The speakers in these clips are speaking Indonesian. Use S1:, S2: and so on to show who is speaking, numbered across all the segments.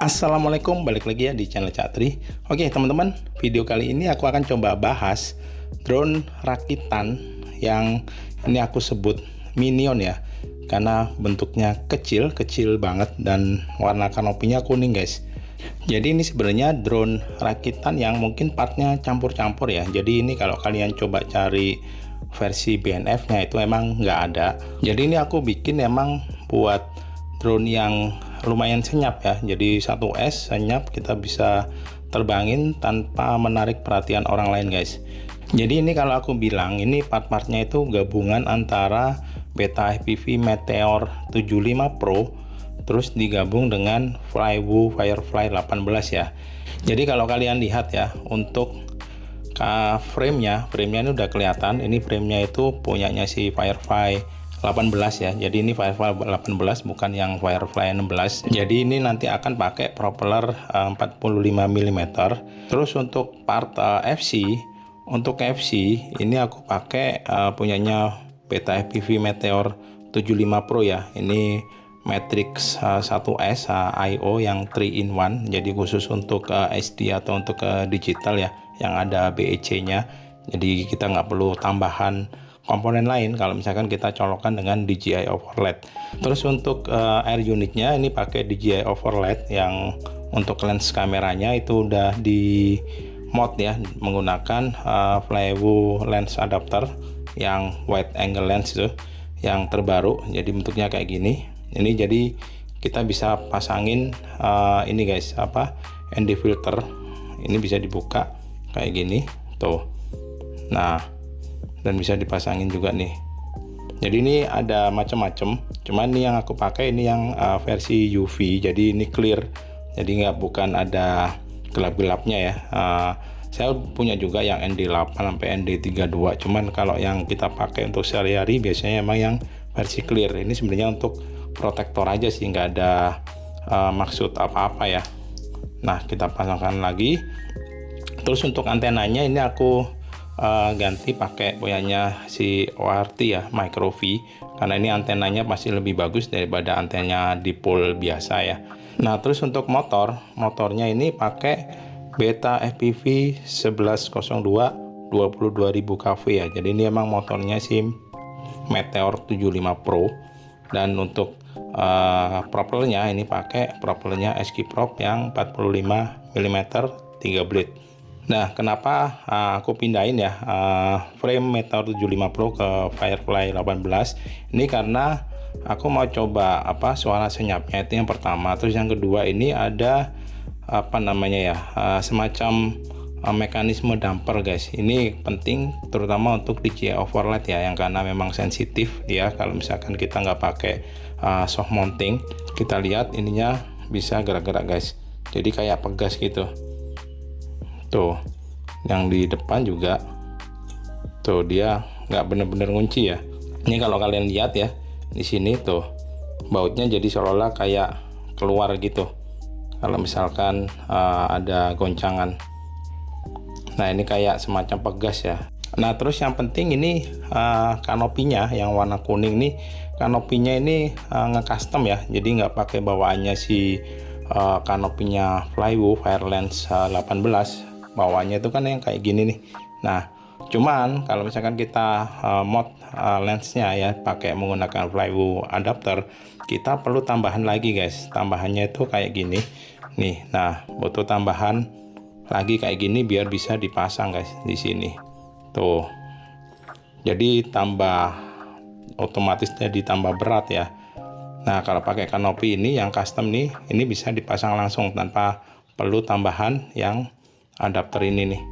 S1: Assalamualaikum, balik lagi ya di channel Catri. Oke teman-teman, video kali ini aku akan coba bahas drone rakitan yang ini aku sebut Minion ya, karena bentuknya kecil banget dan warna kanopinya kuning guys. Jadi ini sebenarnya drone rakitan yang mungkin partnya campur-campur ya. Jadi ini kalau kalian coba cari versi BNF nya itu emang nggak ada. Jadi ini aku bikin emang buat drone yang lumayan senyap ya. Jadi 1S senyap, kita bisa terbangin tanpa menarik perhatian orang lain guys. Jadi ini kalau aku bilang ini part-partnya itu gabungan antara Beta FPV Meteor 75 Pro terus digabung dengan Flywoo Firefly 18 ya. Jadi kalau kalian lihat ya, untuk frame-nya ini udah kelihatan. Ini frame-nya itu punyanya si Firefly 18 ya. Jadi ini Firefly 18 bukan yang Firefly 16. Jadi ini nanti akan pakai propeller 45 mm. Terus untuk part untuk FC ini aku pakai punyanya Beta FPV Meteor 75 Pro ya. Ini Matrix 1S IO yang 3-in-1. Jadi khusus untuk SD atau untuk digital ya, yang ada BEC-nya. Jadi kita nggak perlu tambahan komponen lain kalau misalkan kita colokkan dengan DJI overlay. Terus untuk air unitnya ini pakai DJI overlay yang untuk lens kameranya itu udah di mod ya, menggunakan Flywoo lens adapter yang wide angle lens itu yang terbaru. Jadi bentuknya kayak gini. Ini jadi kita bisa pasangin ini guys, ND filter. Ini bisa dibuka kayak gini tuh. Nah, dan bisa dipasangin juga nih. Jadi ini ada macam-macam, cuman ini yang aku pakai ini yang versi UV, jadi ini clear, jadi bukan ada gelap-gelapnya ya. Saya punya juga yang ND8 sampai ND32, cuman kalau yang kita pakai untuk sehari-hari biasanya emang yang versi clear. Ini sebenarnya untuk protektor aja sih, nggak ada maksud apa-apa ya. Nah, kita pasangkan lagi. Terus untuk antenanya ini aku ganti pakai punyanya si ORT ya, Micro V, karena ini antenanya pasti lebih bagus daripada antena dipol biasa ya. Nah, terus untuk motornya ini pakai Beta FPV 1102 22.000 kV ya. Jadi ini emang motornya si Meteor 75 Pro. Dan untuk propellernya ini pakai propellernya SK Prop yang 45 mm 3 blade. Nah, kenapa aku pindahin ya frame Meteor 75 Pro ke Firefly 18 ini, karena aku mau coba suara senyapnya itu yang pertama. Terus yang kedua ini ada semacam mekanisme damper guys. Ini penting terutama untuk DJI overlay ya, yang karena memang sensitif ya. Kalau misalkan kita nggak pakai soft mounting, kita lihat ininya bisa gerak-gerak guys, jadi kayak pegas gitu tuh. Yang di depan juga tuh dia nggak bener-bener ngunci ya. Ini kalau kalian lihat ya, di sini tuh bautnya jadi seolah-olah kayak keluar gitu kalau misalkan ada goncangan. Nah, ini kayak semacam pegas ya. Nah, terus yang penting ini kanopinya yang warna kuning nih, kanopinya ini nge-custom ya. Jadi nggak pakai bawaannya si kanopinya Flywoo Firelens 18. Bawaannya itu kan yang kayak gini nih. Nah, cuman kalau misalkan kita mod lensnya ya pakai menggunakan Flywoo adapter, kita perlu tambahan lagi guys. Tambahannya itu kayak gini nih. Nah, butuh tambahan lagi kayak gini biar bisa dipasang guys di sini tuh. Jadi otomatis jadi tambah berat ya. Nah, kalau pakai kanopi ini yang custom nih, ini bisa dipasang langsung tanpa perlu tambahan yang adapter ini nih.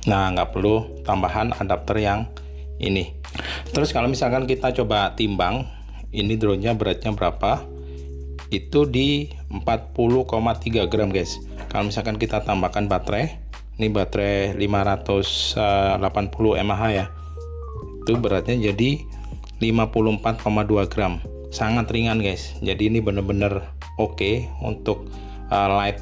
S1: Nah, nggak perlu tambahan adapter yang ini. Terus kalau misalkan kita coba timbang ini drone-nya beratnya berapa, itu di 40,3 gram guys. Kalau misalkan kita tambahkan baterai, ini baterai 580 mAh ya, itu beratnya jadi 54,2 gram. Sangat ringan guys. Jadi ini bener-bener oke untuk light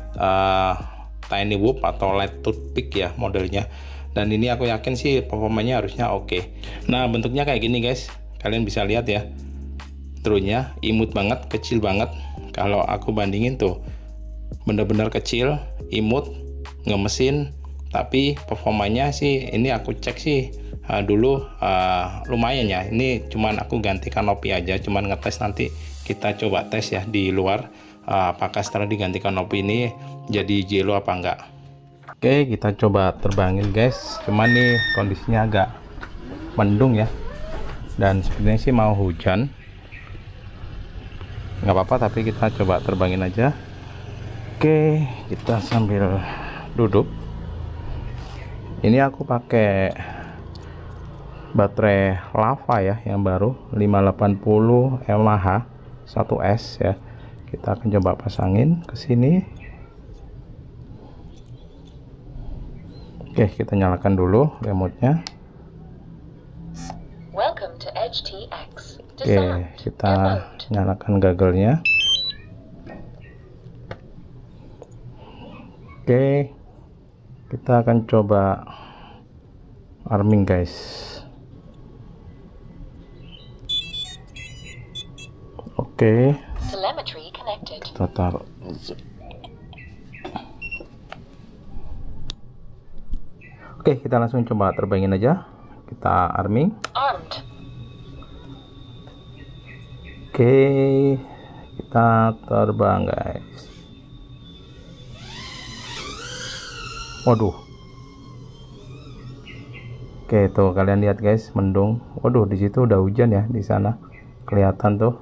S1: tiny whoop atau light toothpick ya modelnya. Dan ini aku yakin sih performanya harusnya oke. Nah, bentuknya kayak gini guys, kalian bisa lihat ya. drone-nya, imut banget, kecil banget. Kalau aku bandingin tuh bener-bener kecil, imut, ngemesin, tapi performanya sih ini aku cek sih dulu lumayan ya. Ini cuman aku ganti kanopi aja, cuman ngetes, nanti kita coba tes ya di luar apakah setelah diganti kanopi ini jadi yellow apa enggak. Oke, kita coba terbangin guys, cuman nih kondisinya agak mendung ya, dan sebenarnya sih mau hujan, nggak apa-apa, tapi kita coba terbangin aja. Oke, kita sambil duduk. Ini aku pakai baterai lava ya, yang baru 580 mAh 1S ya. Kita akan coba pasangin ke sini. Oke, kita nyalakan dulu remote-nya.
S2: Welcome to HTX.
S1: Oke, kita nyalakan goggle-nya. Oke, kita akan coba arming guys. Oke, kita taruh. Oke, kita langsung coba terbangin aja. Kita arming. Oke, kita terbang guys. Waduh. Oke, tuh kalian lihat guys, mendung. Waduh, di situ udah hujan ya, di sana kelihatan tuh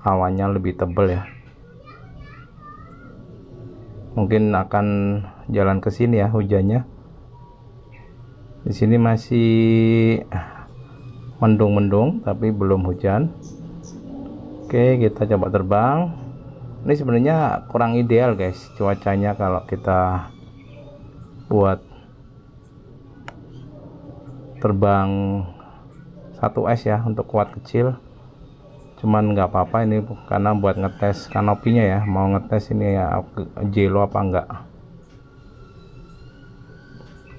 S1: awannya lebih tebal ya. Mungkin akan jalan ke sini ya hujannya. Di sini masih mendung-mendung tapi belum hujan. Oke, kita coba terbang. Ini sebenarnya kurang ideal guys cuacanya kalau kita buat terbang 1S ya, untuk kuat kecil. Cuman nggak apa-apa, ini karena buat ngetes kanopinya ya, mau ngetes ini ya yellow apa enggak.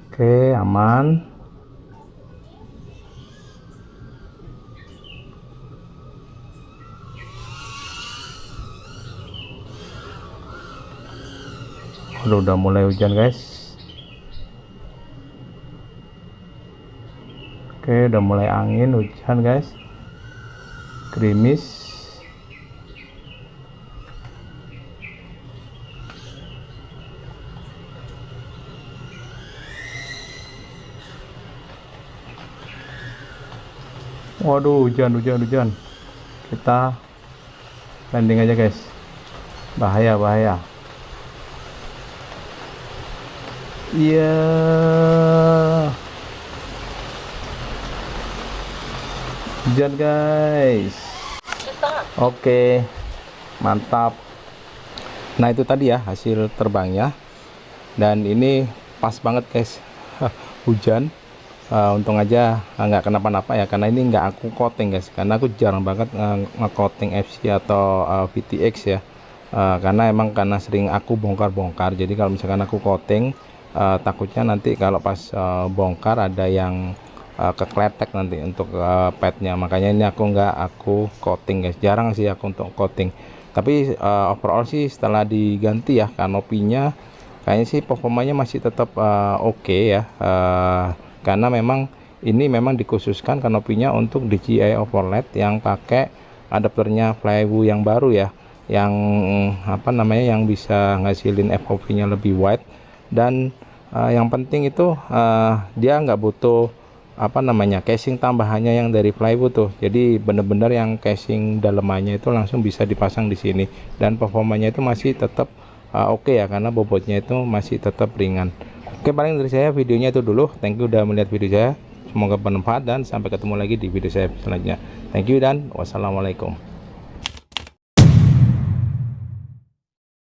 S1: Oke, aman. Udah mulai hujan guys. Oke, udah mulai angin, hujan guys, gerimis. Waduh, hujan. Kita landing aja guys, bahaya. Iya. Hujan guys. Oke, mantap. Nah, itu tadi ya hasil terbangnya, dan ini pas banget guys. Hujan, untung aja nggak kenapa-napa ya, karena ini nggak aku coating guys, karena aku jarang banget nge-coating FC atau VTX ya. Karena sering aku bongkar-bongkar, jadi kalau misalkan aku coating takutnya nanti kalau pas bongkar ada yang kekletek nanti untuk padnya. Makanya ini aku coating guys, jarang sih aku untuk coating. Tapi overall sih setelah diganti ya kanopinya, kayaknya sih performanya masih tetap oke ya, karena ini memang dikhususkan kanopinya untuk DJI overlay yang pakai adapternya Flywu yang baru ya, yang yang bisa ngasilin FOV nya lebih wide. Dan yang penting itu dia nggak butuh casing tambahannya yang dari Flywu tuh. Jadi bener-bener yang casing dalemannya itu langsung bisa dipasang di sini, dan performanya itu masih tetap oke ya, karena bobotnya itu masih tetap ringan. Oke, paling dari saya videonya itu dulu. Thank you udah melihat video saya, semoga bermanfaat, dan sampai ketemu lagi di video saya selanjutnya. Thank you dan wassalamualaikum.